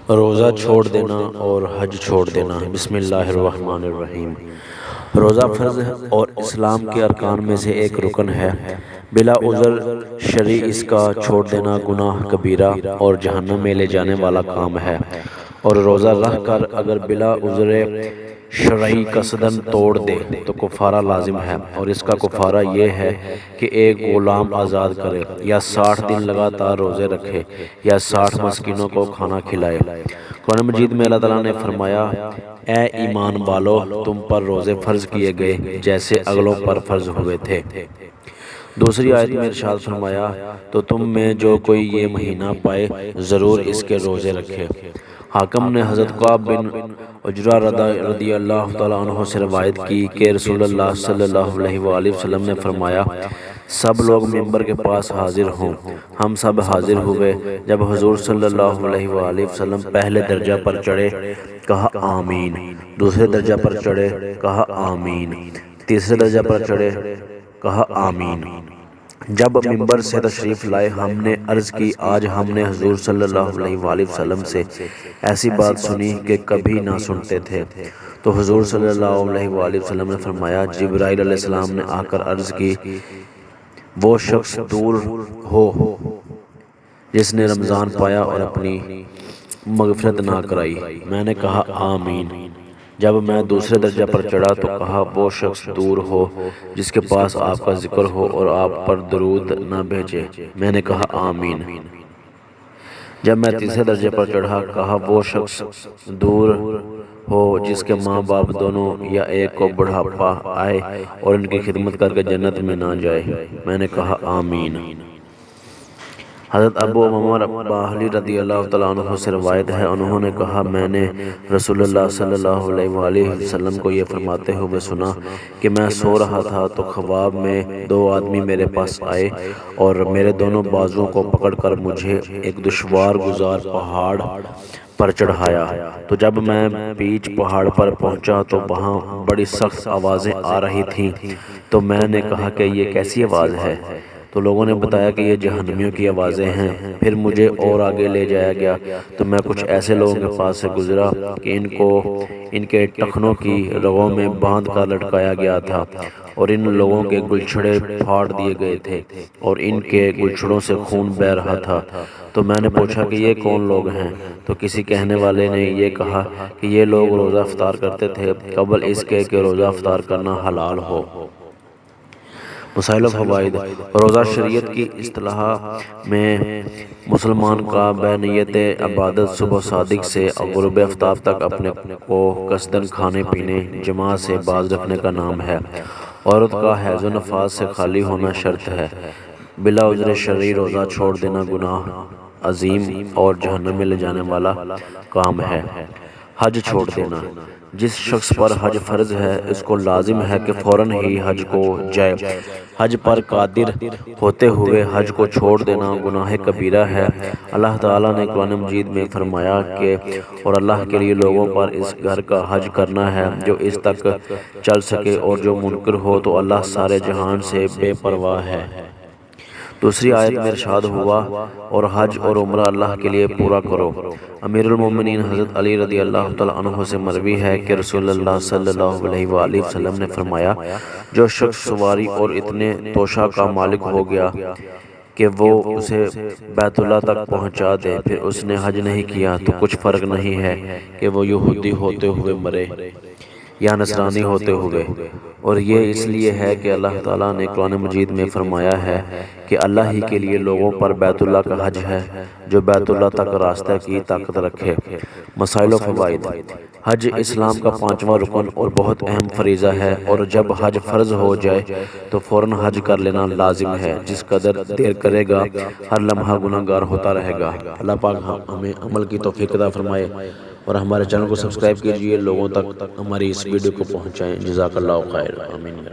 روزہ چھوڑ دینا اور حج چھوڑ دینا۔ بسم اللہ الرحمن الرحیم۔ روزہ فرض اور اسلام کے ارکان میں سے ایک رکن ہے۔ بلا عذر شرعی اس کا چھوڑ دینا گناہ کبیرہ اور جہنم میں لے جانے والا کام ہے، اور روزہ رکھ کر اگر بلا عذر شرعی قصدن توڑ دے تو کفارہ لازم ہے، اور اس کا کفارہ یہ ہے کہ ایک غلام آزاد کرے، یا 60 دن لگاتار روزے رکھے، یا 60 مسکینوں کو کھانا کھلائے۔ قرآن مجید میں اللہ تعالیٰ نے فرمایا، اے ایمان والو، تم پر روزے فرض کیے گئے جیسے اگلوں پر فرض ہوئے تھے۔ دوسری آیت میں ارشاد فرمایا، تو تم میں جو کوئی یہ مہینہ پائے ضرور اس کے روزے رکھے۔ حاکم نے حضرت قعب بن عجرہ رضی اللہ تعالیٰ عنہ سے روایت کی کہ رسول اللہ صلی اللہ علیہ وآلہ وسلم نے فرمایا، سب لوگ ممبر کے پاس حاضر ہوں۔ ہم سب حاضر ہوئے۔ جب حضور صلی اللہ علیہ وآلہ وسلم پہلے درجہ پر چڑھے، کہا آمین۔ دوسرے درجہ پر چڑھے، کہا آمین۔ تیسرے درجہ پر چڑھے، کہا آمین۔ جب ممبر سے تشریف لائے، ہم نے عرض کی، آج ہم نے حضور صلی اللہ علیہ وآلہ وسلم سے ایسی بات سنی کہ کبھی نہ سنتے تھے۔ تو حضور صلی اللہ علیہ وآلہ وسلم نے فرمایا، جبرائیل علیہ السلام نے آ کر عرض کی، وہ شخص دور ہو جس نے رمضان پایا اور اپنی مغفرت نہ کرائی۔ میں نے کہا آمین۔ جب میں دوسرے درجہ پر چڑھا تو کہا، وہ شخص دور ہو جس کے پاس آپ کا ذکر ہو اور آپ پر درود نہ بھیجے۔ میں نے کہا آمین۔ جب میں تیسرے درجے پر چڑھا، کہا، وہ شخص دور ہو جس کے ماں باپ دونوں یا ایک کو بڑھاپا آئے اور ان کی خدمت کر کے جنت میں نہ جائے۔ میں نے کہا آمین۔ حضرت ابو عمر باہلی رضی اللہ تعالیٰ عنہ سے روایت ہے، انہوں نے کہا، میں نے رسول اللہ صلی اللہ علیہ وآلہ وسلم کو یہ فرماتے ہوئے سنا کہ میں سو رہا تھا تو خواب میں 2 آدمی میرے پاس آئے اور میرے دونوں بازوؤں کو پکڑ کر مجھے ایک دشوار گزار پہاڑ پر چڑھایا۔ تو جب میں بیچ پہاڑ پر پہنچا تو وہاں بڑی سخت آوازیں آ رہی تھیں۔ تو میں نے کہا کہ یہ کیسی آواز ہے؟ تو لوگوں نے بتایا کہ یہ جہنمیوں کی آوازیں ہیں۔ پھر مجھے اور آگے لے جایا گیا تو میں کچھ ایسے لوگوں کے پاس سے گزرا کہ ان کو ان کے ٹخنوں کی رگوں میں باندھ کر لٹکایا گیا تھا، اور ان لوگوں کے گلچھڑے پھاڑ دیے گئے تھے اور ان کے گلچھڑوں سے خون بہہ رہا تھا۔ تو میں نے پوچھا کہ یہ کون لوگ ہیں؟ تو کسی کہنے والے نے یہ کہا کہ یہ لوگ روزہ افطار کرتے تھے قبل اس کے کہ روزہ افطار کرنا حلال ہو۔ مسائل و فوائد۔ روزہ شریعت کی اصطلاح میں مسلمان کا بنیت عبادت صبح صادق سے غروب آفتاب تک اپنے کو قصدن کھانے پینے جماع سے باز رکھنے کا نام ہے۔ عورت کا حیض و نفاس سے خالی ہونا شرط ہے۔ بلا عذر شرعی روزہ چھوڑ دینا گناہ عظیم اور جہنم میں لے جانے والا کام ہے۔ حج چھوڑ دینا۔ جس شخص پر حج فرض ہے اس کو لازم ہے کہ فوراً ہی حج کو جائے۔ حج پر قادر ہوتے ہوئے حج کو چھوڑ دینا گناہ کبیرہ ہے۔ اللہ تعالیٰ نے قرآن مجید میں فرمایا کہ اور اللہ کے لیے لوگوں پر اس گھر کا حج کرنا ہے جو اس تک چل سکے، اور جو منکر ہو تو اللہ سارے جہان سے بے پرواہ ہے۔ دوسری آیت میں ارشاد ہوا، اور حج اور عمرہ اللہ کے لیے پورا کرو۔ امیر المومنین حضرت علی رضی اللہ تعالیٰ عنہ سے مروی ہے کہ رسول اللہ صلی اللہ علیہ وآلہ وسلم نے فرمایا، جو شخص سواری اور اتنے توشہ کا مالک ہو گیا کہ وہ اسے بیت اللہ تک پہنچا دے، پھر اس نے حج نہیں کیا تو کچھ فرق نہیں ہے کہ وہ یہودی ہوتے ہوئے مرے یا نصرانی ہوتے ہوئے۔ اور یہ اس لیے ہے کہ اللہ تعالیٰ نے قرآن مجید میں فرمایا ہے کہ اللہ ہی کے لیے لوگوں پر بیت اللہ کا حج ہے جو بیت اللہ تک راستہ کی طاقت رکھے۔ مسائل و فوائد۔ حج اسلام کا 5واں رکن اور بہت اہم فریضہ ہے، اور جب حج فرض ہو جائے تو فوراً حج کر لینا لازم ہے۔ جس قدر دیر کرے گا ہر لمحہ گناہ گار ہوتا رہے گا۔ اللہ پاک ہمیں عمل کی توفیق عطا فرمائے، اور ہمارے چینل کو سبسکرائب کیجئے، لوگوں تک ہماری اس ویڈیو کو پہنچائیں۔ جزاک اللہ خیر۔ آمین۔